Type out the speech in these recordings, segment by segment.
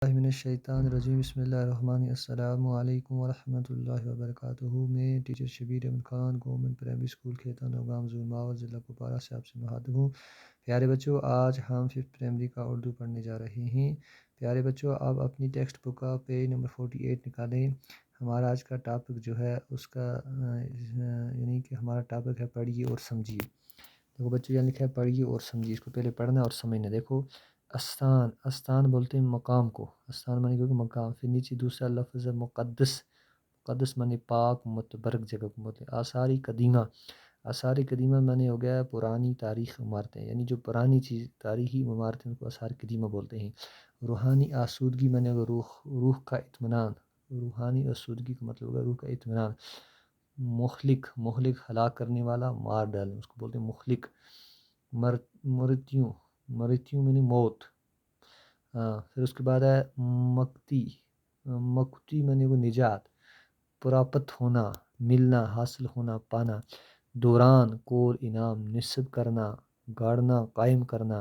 मिनश्शैतानिर्रजीम बिस्मिल्लाहिर्रहमानिर्रहीम अस्सलामु अलैकुम वरहमतुल्लाहि वबरकातुहू। मैं teacher Shabir Ahmad Khan government primary school Kheta Naugam ज़ूलमावत ज़िला कुपवारा से आपसे मुखातिब हूँ। प्यारे बच्चों, आज हम 5th प्राइमरी का उर्दू पढ़ने जा रहे हैं। प्यारे बच्चों, आप अपनी टेक्स्ट बुक का पेज नंबर 48 निकालें। हमारा आज का टॉपिक जो है उसका यानी कि हमारा टॉपिक है पढ़िए और समझिए। देखो बच्चों, यहाँ लिखा है पढ़िए और समझिए। इसको पहले पढ़ना और समझना। देखो, अस्तान, अस्तान बोलते हैं मकाम को। अस्तान माने क्योंकि मकाम। फिर नीचे दूसरा लफ्ज़ है मुक़द्दस। मुक़द्दस माने पाक मुतबरक जगह को बोलते हैं। आसारी कदीमा, आसारी कदीमा माने हो गया पुरानी तारीख़ इमारतें, यानी जो पुरानी चीज़ तारीख़ी इमारतें उनको आसार कदीमा बोलते हैं। रूहानी आसूदगी माने रूह, रूह का इत्मीनान। रूहानी आसूदगी का मतलब होगा रूह का इत्मीनान। मुखलिक, मुखलिक हलाक करने वाला, मार डालना, उसको बोलते हैं मुखलिक। मृत्यु, मृत्यु माने मौत। हाँ, फिर उसके बाद है मक्ती। मक्ती माने वो निजात, प्राप्त होना, मिलना, हासिल होना, पाना। दौरान, कोर, इनाम, निस्ब करना, गाड़ना, कायम करना।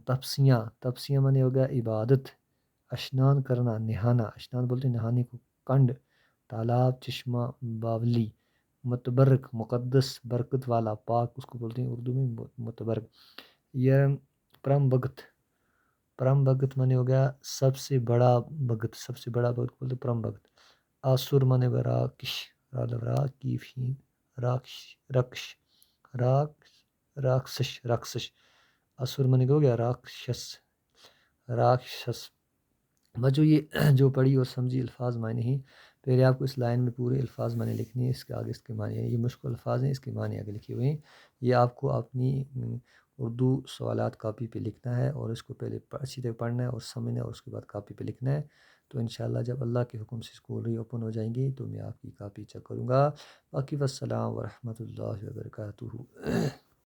तपसियाँ, तपसियाँ माने हो गया इबादत। अशनान करना, नहाना, अशनान बोलते हैं नहाने को। कंड, तालाब, चश्मा, बावली। मुतबरक, मुक़द्दस, बरकत वाला, पाक, उसको बोलते हैं उर्दू में मुतबरक। यह परम भगत, परम भगत माने हो गया सबसे बड़ा भगत, सबसे बड़ा भगत बोलते परम भगत। आसुर माने राक्षस, राकीफीन, राक्ष, रक्ष, राक्षस, राक्षस। असुर माने हो गया राक्षस, राक्षस। बच्चों, ये जो पढ़ी और समझी अल्फाज मायने हैं। पहले आपको इस लाइन में पूरे अल्फाज माने लिखने हैं, इसके आगे इसके माने। ये मुश्किल अल्फाज हैं, इसके माने आगे लिखे हुए हैं। ये आपको अपनी उर्दू सवालात कापी पे लिखना है और इसको पहले अच्छी तरह पढ़ना है और समझना है और उसके बाद कापी पे लिखना है। तो इंशाअल्लाह जब अल्लाह के हुक्म से स्कूल री ओपन हो जाएंगे तो मैं आपकी कापी चेक करूँगा। बाकी वस्सलाम वरहमतुल्लाहि वबरकातुहू।